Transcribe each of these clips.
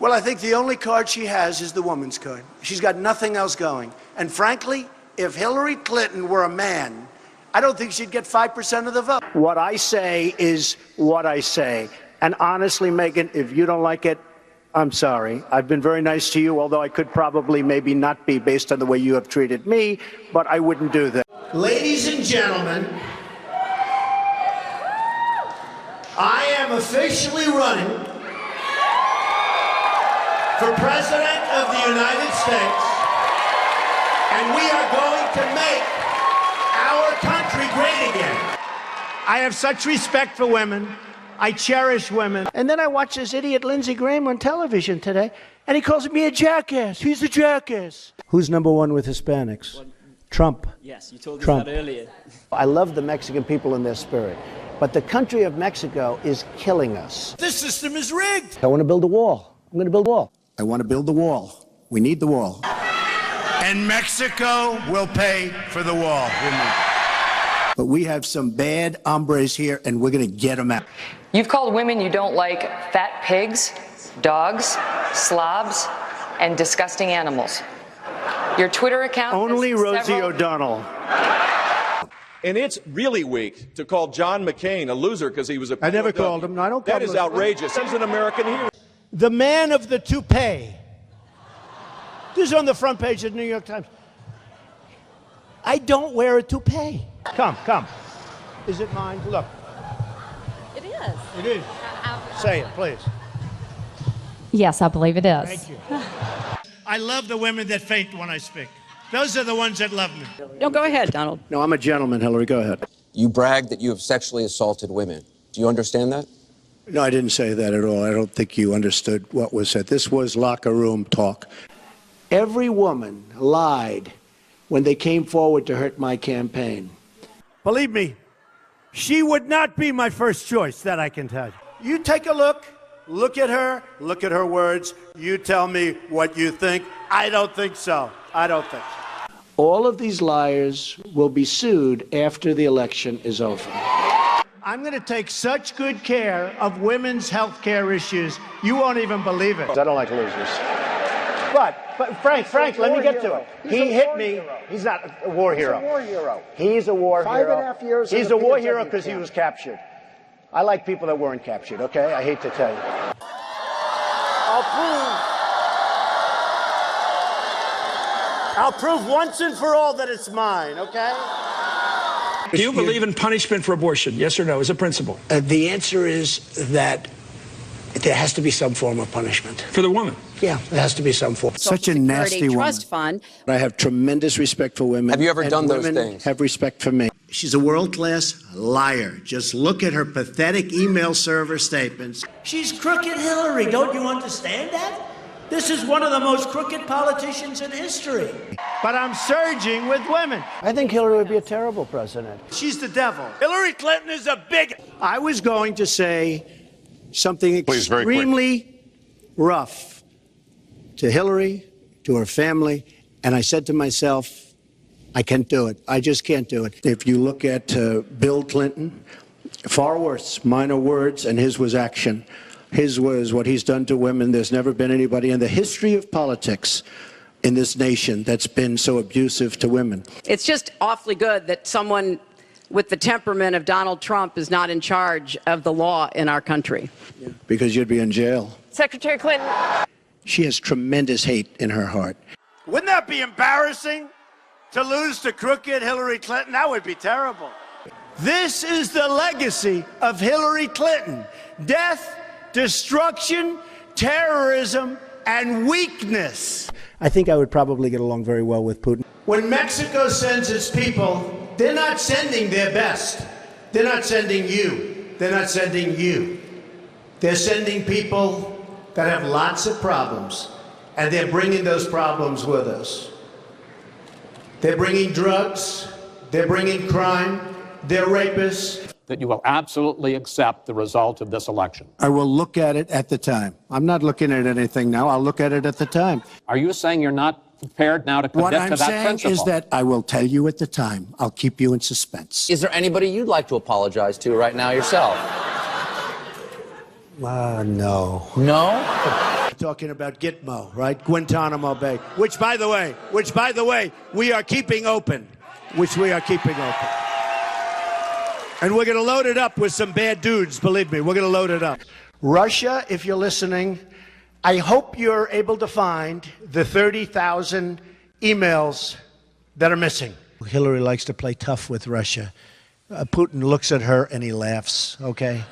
Well, I think the only card she has is the woman's card. She's got nothing else going. And frankly, if Hillary Clinton were a man, I don't think she'd get 5% of the vote. What I say is what I say. And honestly, Megyn, if you don't like it, I'm sorry. I've been very nice to you, although I could probably maybe not be based on the way you have treated me, but I wouldn't do that. Ladies and gentlemen, I am officially running for President of the United States, and we are going to make our country great again. I have such respect for women. I cherish women. And then I watch this idiot Lindsey Graham on television today, and he calls me a jackass. He's a jackass. Who's number one with Hispanics? Well, Trump. Yes, you told us Trump. that earlier. I love the Mexican people and their spirit, but the country of Mexico is killing us. This system is rigged. I want to build a wall. I'm going to build a wall. I want to build the wall. We need the wall. And Mexico will pay for the wall. But we have some bad hombres here, and we're going to get them out. You've called women you don't like fat pigs, dogs, slobs, and disgusting animals. Your Twitter account... Only Rosie O'Donnell. And it's really weak to call John McCain a loser because he was a... I never called him. No, I don't call him. That is outrageous. He's an American hero. The man of the toupee. This is on the front page of the New York Times. I don't wear a toupee. Come. Is it mine? Look. It is. It is. Say it, please. Yes, I believe it is. Thank you. I love the women that faint when I speak. Those are the ones that love me. No, go ahead, Donald. No, I'm a gentleman, Hillary. Go ahead. You brag that you have sexually assaulted women. Do you understand that? No, I didn't say that at all. I don't think you understood what was said. This was locker room talk. Every woman lied when they came forward to hurt my campaign. Believe me, she would not be my first choice, that I can tell you. You take a look at her words. You tell me what you think. I don't think so. All of these liars will be sued after the election is over. I'm going to take such good care of women's health care issues, you won't even believe it. I don't like losers. But Frank, let me get to it. He hit me. He's not a war hero. He's a war hero. 5.5 years. He's a war hero because he was captured. I like people that weren't captured, okay? I hate to tell you. I'll prove once and for all that it's mine, okay? Do you believe in punishment for abortion? Yes or no, as a principle? The answer is that there has to be some form of punishment. For the woman? Yeah, there has to be some form. Such a nasty woman. Trust fund. I have tremendous respect for women. Have you ever done those women things? Have respect for me. She's a world-class liar. Just look at her pathetic email server statements. She's crooked Hillary. Don't you understand that? This is one of the most crooked politicians in history. But I'm surging with women. I think Hillary would be a terrible president. She's the devil. Hillary Clinton is a bigot. I was going to say something extremely rough to Hillary, to her family, and I said to myself, I can't do it. I just can't do it. If you look at Bill Clinton, far worse, minor words, and his was action. His was what he's done to women. There's never been anybody in the history of politics in this nation that's been so abusive to women. It's just awfully good that someone with the temperament of Donald Trump is not in charge of the law in our country. Yeah, because you'd be in jail. Secretary Clinton. She has tremendous hate in her heart. Wouldn't that be embarrassing to lose to crooked Hillary Clinton? That would be terrible. This is the legacy of Hillary Clinton. Death, destruction, terrorism, and weakness. I think I would probably get along very well with Putin. When Mexico sends its people, they're not sending their best. They're not sending you. They're not sending you. They're sending people that have lots of problems, and they're bringing those problems with us. They're bringing drugs, they're bringing crime, they're rapists. That you will absolutely accept the result of this election? I will look at it at the time. I'm not looking at anything now. I'll look at it at the time. Are you saying you're not prepared now to commit to that principle? What I'm saying is that I will tell you at the time. I'll keep you in suspense. Is there anybody you'd like to apologize to right now yourself? No. No? talking about Gitmo, right? Guantanamo Bay, which, by the way, we are keeping open. And we're going to load it up with some bad dudes, believe me. We're going to load it up. Russia, if you're listening, I hope you're able to find the 30,000 emails that are missing. Hillary likes to play tough with Russia. Putin looks at her and he laughs, okay?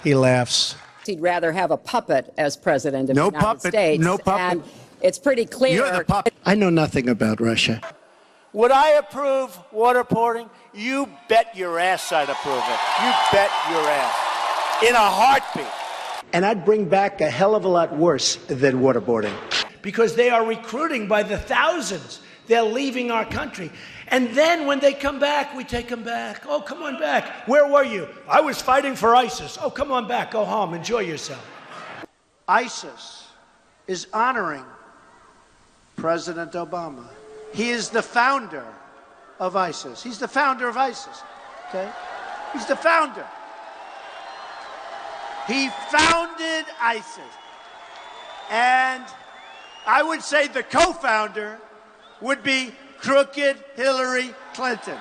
He laughs. He'd rather have a puppet as president of the United States. No puppet. And it's pretty clear. You're the puppet. I know nothing about Russia. Would I approve waterboarding? You bet your ass I'd approve it. You bet your ass. In a heartbeat. And I'd bring back a hell of a lot worse than waterboarding. Because they are recruiting by the thousands. They're leaving our country. And then when they come back, we take them back. Oh, come on back. Where were you? I was fighting for ISIS. Oh, come on back. Go home. Enjoy yourself. ISIS is honoring President Obama. He is the founder of ISIS. He's the founder of ISIS. Okay? He's the founder. He founded ISIS. And I would say the co-founder would be crooked Hillary Clinton.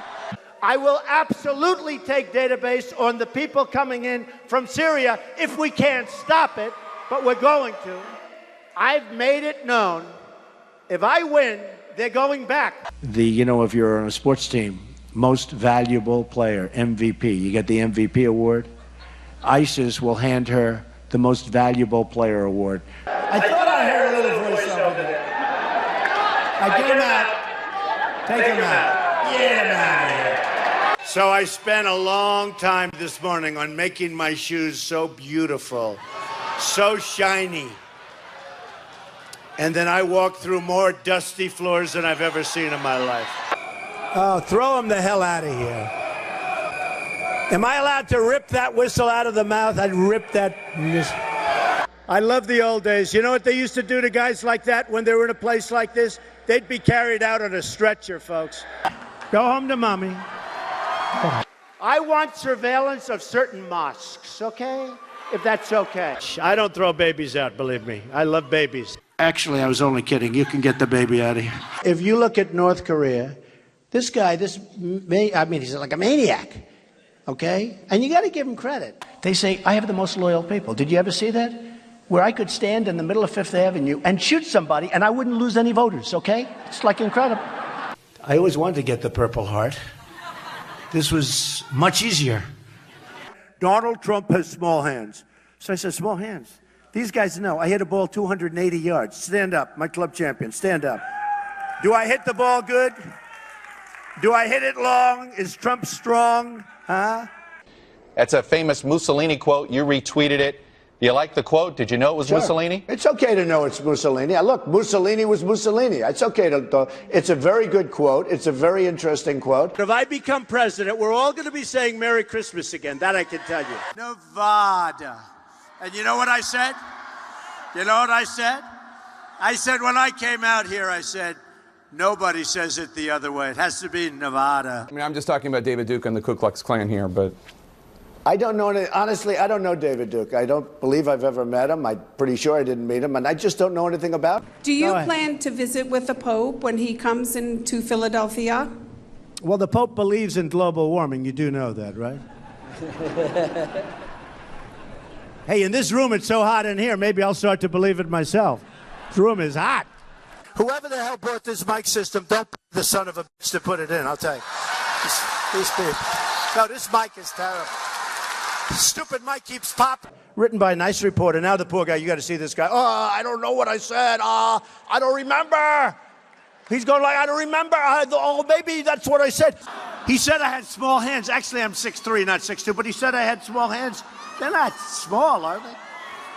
I will absolutely take database on the people coming in from Syria if we can't stop it, but we're going to. I've made it known, if I win, they're going back. If you're on a sports team, most valuable player, MVP, you get the MVP award. ISIS will hand her the most valuable player award. I thought I heard a little voice over there. I get him out. Take him out. Get him out of here. So I spent a long time this morning on making my shoes so beautiful, so shiny. And then I walked through more dusty floors than I've ever seen in my life. Oh, throw him the hell out of here. Am I allowed to rip that whistle out of the mouth? I'd rip that. I love the old days. You know what they used to do to guys like that when they were in a place like this? They'd be carried out on a stretcher, folks. Go home to mommy. I want surveillance of certain mosques, okay? If that's okay. I don't throw babies out, believe me. I love babies. Actually, I was only kidding. You can get the baby out of here. If you look at North Korea, this guy, he's like a maniac, okay? And you got to give him credit. They say, I have the most loyal people. Did you ever see that? Where I could stand in the middle of Fifth Avenue and shoot somebody and I wouldn't lose any voters, okay? It's like incredible. I always wanted to get the Purple Heart. This was much easier. Donald Trump has small hands. So I said, small hands? These guys know. I hit a ball 280 yards. Stand up, my club champion, stand up. Do I hit the ball good? Do I hit it long? Is Trump strong? Huh? That's a famous Mussolini quote. You retweeted it. Do you like the quote? Did you know it was Mussolini? It's okay to know it's Mussolini. Look, Mussolini was Mussolini. It's okay to. It's a very good quote. It's a very interesting quote. If I become president, we're all going to be saying Merry Christmas again. That I can tell you. Nevada. And you know what I said? You know what I said? I said when I came out here, I said, nobody says it the other way. It has to be Nevada. I mean, I'm just talking about David Duke and the Ku Klux Klan here, but... I don't know, honestly, I don't know David Duke. I don't believe I've ever met him. I'm pretty sure I didn't meet him, and I just don't know anything about him. Do you plan to visit with the Pope when he comes into Philadelphia? Well, the Pope believes in global warming. You do know that, right? Hey, in this room, it's so hot in here, maybe I'll start to believe it myself. This room is hot. Whoever the hell bought this mic system, don't be the son of a bitch to put it in, I'll tell you. These people. No, this mic is terrible. Stupid mic keeps popping. Written by a nice reporter. Now the poor guy, you got to see this guy. Oh, I don't know what I said. I don't remember. He's going like, I don't remember. Oh, maybe that's what I said. He said I had small hands. Actually, I'm 6'3", not 6'2", but he said I had small hands. They're not small, are they?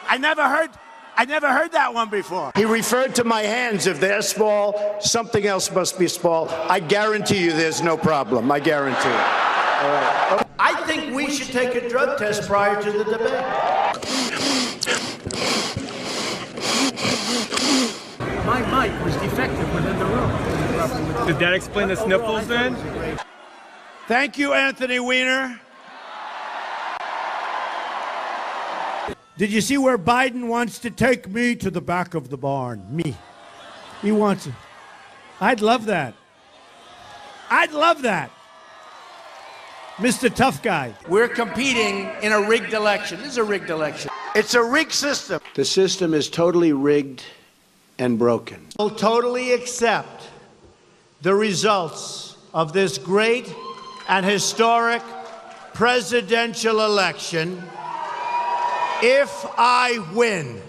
I never heard that one before. He referred to my hands. If they're small, something else must be small. I guarantee you there's no problem. I guarantee it. All right. I think we should take a drug test prior to the debate. My mic was defective within the room. Did that explain the sniffles then? Thank you, Anthony Weiner. Did you see where Biden wants to take me to the back of the barn? Me. He wants it. I'd love that. I'd love that. Mr. Tough Guy. We're competing in a rigged election. This is a rigged election. It's a rigged system. The system is totally rigged and broken. We'll totally accept the results of this great and historic presidential election if I win.